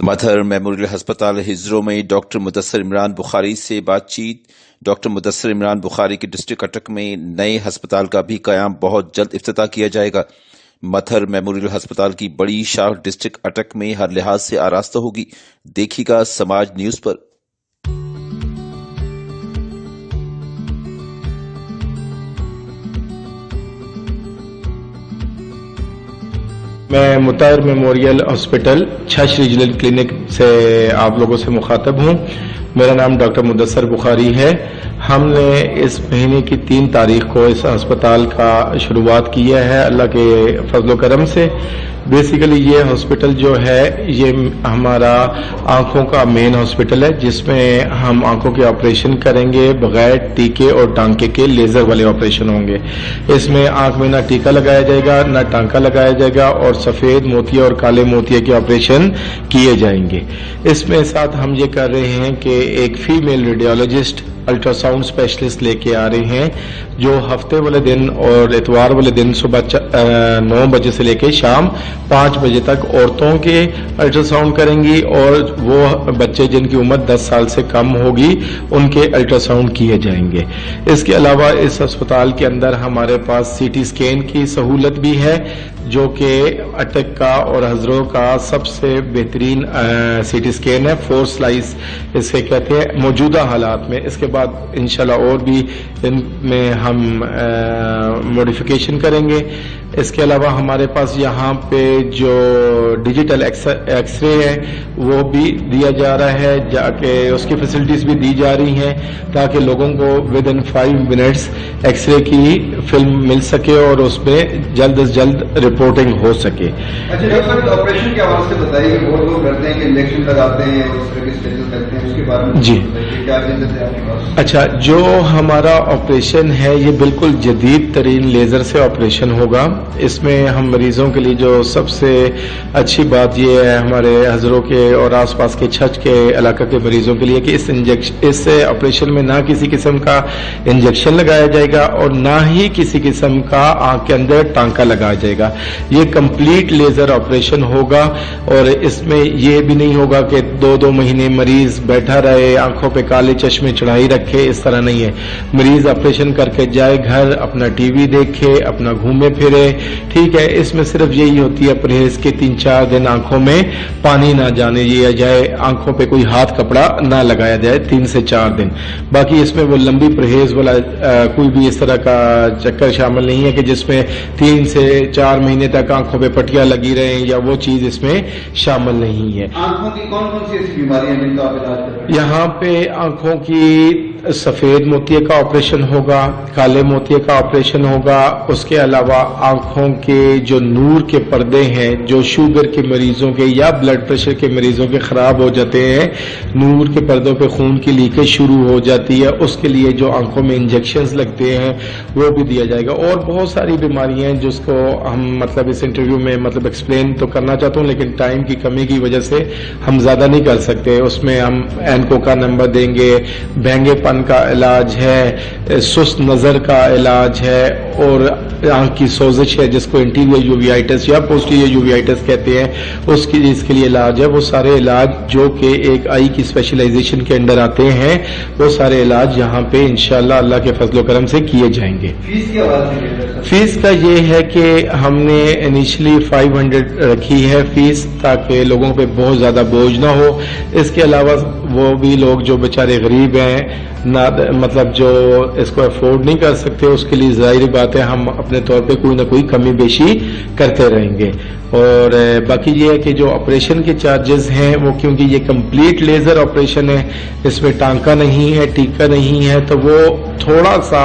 مدھر memorial ہسپتال ہجروں میں doctor Mudassir Imran بخاری سے بات چیت۔ ڈاکٹر مدثر عمران بخاری کے ڈسٹرکٹ اٹک میں نئے ہسپتال کا بھی قیام بہت جلد افتتاح کیا جائے گا۔ مدھر میموریل ہسپتال کی بڑی شاخ ڈسٹرکٹ اٹک میں ہر لحاظ سے آراستہ ہوگی۔ دیکھیے گا سماج نیوز پر۔ میں مدھر میموریل ہاسپٹل چھچ ریجنل کلینک سے آپ لوگوں سے مخاطب ہوں۔ میرا نام ڈاکٹر مدثر بخاری ہے۔ ہم نے اس مہینے کی 3 تاریخ کو اس ہسپتال کا شروعات کیا ہے اللہ کے فضل و کرم سے۔ بیسیکلی یہ ہاسپٹل جو ہے یہ ہمارا آنکھوں کا مین ہاسپٹل ہے، جس میں ہم آنکھوں کے آپریشن کریں گے بغیر ٹیکے اور ٹانکے کے، لیزر والے آپریشن ہوں گے۔ اس میں آنکھ میں نہ ٹیکا لگایا جائے گا نہ ٹانکا لگایا جائے گا، اور سفید موتیا اور کالے موتیا کے آپریشن کیے جائیں گے۔ اس میں ساتھ ہم یہ کر رہے ہیں کہ ایک female radiologist ultra sound specialist لے کے آ رہے ہیں، جو ہفتے والے دن اور اتوار والے دن صبح 9 بجے سے لے کے شام 5 بجے تک عورتوں کے الٹرا ساؤنڈ کریں گی، اور وہ بچے جن کی عمر 10 سال سے کم ہوگی ان کے الٹرا ساؤنڈ کیے جائیں گے۔ اس کے علاوہ اس ہسپتال کے اندر ہمارے پاس سی ٹی اسکین کی سہولت بھی ہے، جو کہ اٹک کا اور ہزروں کا سب سے بہترین سی ٹی اسکین ہے۔ 4 سلائس اسے کہتے ہیں موجودہ حالات میں۔ اس کے بعد انشاءاللہ اور بھی ان میں ہم موڈیفیکیشن کریں گے۔ اس کے علاوہ ہمارے پاس یہاں پہ جو ڈیجیٹل ایکس رے ہے وہ بھی دیا جا رہا ہے، جا کے اس کی فیسلٹیز بھی دی جا رہی ہیں تاکہ لوگوں کو with in 5 minutes X ray کی فلم مل سکے اور اس میں جلد از جلد رپورٹنگ ہو سکے۔ اچھا ڈاکٹر صاحب، آپریشن کے حوالے سے بتائیے کہ بہت لوگ کرتے ہیں کہ انجیکشن لگاتے ہیں اور اس طرح کے اسٹیچز کرتے ہیں، اس کے بارے میں جی کیا اجازت ہے آپ کے پاس؟ اچھا، جو ہمارا آپریشن ہے یہ بالکل جدید ترین لیزر سے آپریشن ہوگا۔ اس میں ہم مریضوں کے لیے جو سب سے اچھی بات یہ ہے ہمارے ہزروں کے اور آس پاس کے چھچ کے علاقہ کے مریضوں کے لیے کہ اس آپریشن میں نہ کسی قسم کا انجیکشن لگایا جائے گا اور نہ ہی کسی قسم کا آنکھ کے اندر ٹانکا لگایا جائے گا۔ یہ کمپلیٹ لیزر آپریشن ہوگا، اور اس میں یہ بھی نہیں ہوگا کہ 2 مہینے مریض بیٹھا رہے آنکھوں پہ کالے چشمے چڑھائی رکھے، اس طرح نہیں ہے۔ مریض آپریشن کر کے جائے گھر، اپنا ٹی وی دیکھے، اپنا گھومے پھرے، ٹھیک ہے۔ اس میں صرف یہی ہوتی ہے پرہیز کے 3-4 دن آنکھوں میں پانی نہ جانے دیا جائے، آنکھوں پہ کوئی ہاتھ کپڑا نہ لگایا جائے 3 سے 4 دن۔ باقی اس میں وہ لمبی پرہیز والا کوئی بھی اس طرح کا چکر شامل نہیں ہے کہ جس میں 3 سے 4 مہینے تک آنکھوں پہ پٹیاں لگی رہیں، یا وہ چیز اس میں شامل نہیں ہے۔ آنکھوں کی کون کون سی ایسی بیماریاں جن کا آپ علاج کرتے ہیں؟ یہاں پہ آنکھوں کی سفید موتیے کا آپریشن ہوگا، کالے موتیے کا آپریشن ہوگا۔ اس کے علاوہ آنکھوں کے جو نور کے پردے ہیں، جو شوگر کے مریضوں کے یا بلڈ پریشر کے مریضوں کے خراب ہو جاتے ہیں، نور کے پردوں پہ خون کی لیکیج شروع ہو جاتی ہے، اس کے لیے جو آنکھوں میں انجیکشنز لگتے ہیں وہ بھی دیا جائے گا۔ اور بہت ساری بیماریاں ہیں جس کو ہم اس انٹرویو میں ایکسپلین تو کرنا چاہتا ہوں، لیکن ٹائم کی کمی کی وجہ سے ہم زیادہ نہیں کر سکتے۔ اس میں ہم اینکو کا نمبر دیں گے، بہنگے پن کا علاج ہے، سست نظر کا علاج ہے، اور آنکھ کی سوزش ہے جس کو انٹیریور یوویائٹس یا پوسٹیریور یوویائٹس کہتے ہیں، اس کے لیے علاج ہے۔ وہ سارے علاج جو کہ ایک آئی کی اسپیشلائزیشن کے انڈر آتے ہیں، وہ سارے علاج یہاں پہ انشاءاللہ اللہ کے فضل و کرم سے کیے جائیں گے۔ فیس کا یہ ہے کہ ہم نے انیشلی 500 رکھی ہے فیس، تاکہ لوگوں پہ بہت زیادہ بوجھ نہ ہو۔ اس کے علاوہ وہ بھی لوگ جو بیچارے غریب ہیں، جو اس کو افورڈ نہیں کر سکتے، اس کے لیے ظاہری بات ہے ہم اپنے طور پہ کوئی نہ کوئی کمی بیشی کرتے رہیں گے۔ اور باقی یہ ہے کہ جو آپریشن کے چارجز ہیں وہ، کیونکہ یہ کمپلیٹ لیزر آپریشن ہے، اس میں ٹانکا نہیں ہے، ٹیکا نہیں ہے، تو وہ تھوڑا سا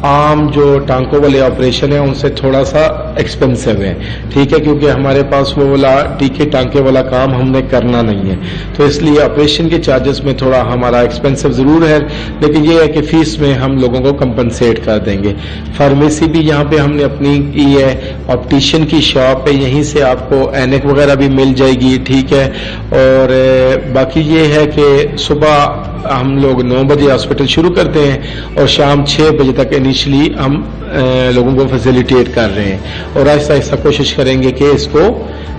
عام جو ٹانکوں والے آپریشن ہیں ان سے تھوڑا سا ایکسپینسو ہے، ٹھیک ہے، کیونکہ ہمارے پاس وہ والا ٹیکے ٹانکے والا کام ہم نے کرنا نہیں ہے، تو اس لیے آپریشن کے چارجز میں تھوڑا ہمارا ایکسپینسو ضرور ہے، لیکن یہ ہے کہ فیس میں ہم لوگوں کو کمپنسیٹ کر دیں گے۔ فارمیسی بھی یہاں پہ ہم نے اپنی کی ہے، آپٹیشین کی شاپ ہے، یہیں سے آپ کو اینک وغیرہ بھی مل جائے گی، ٹھیک ہے۔ اور باقی یہ ہے کہ صبح ہم لوگ 9 بجے ہاسپٹل شروع کرتے ہیں اور شام 6 بجے تک انیشلی ہم لوگوں کو فیسیلیٹیٹ کر رہے ہیں، اور آہستہ آہستہ کوشش کریں گے کہ اس کو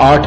8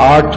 8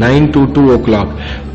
9 to 2 o'clock।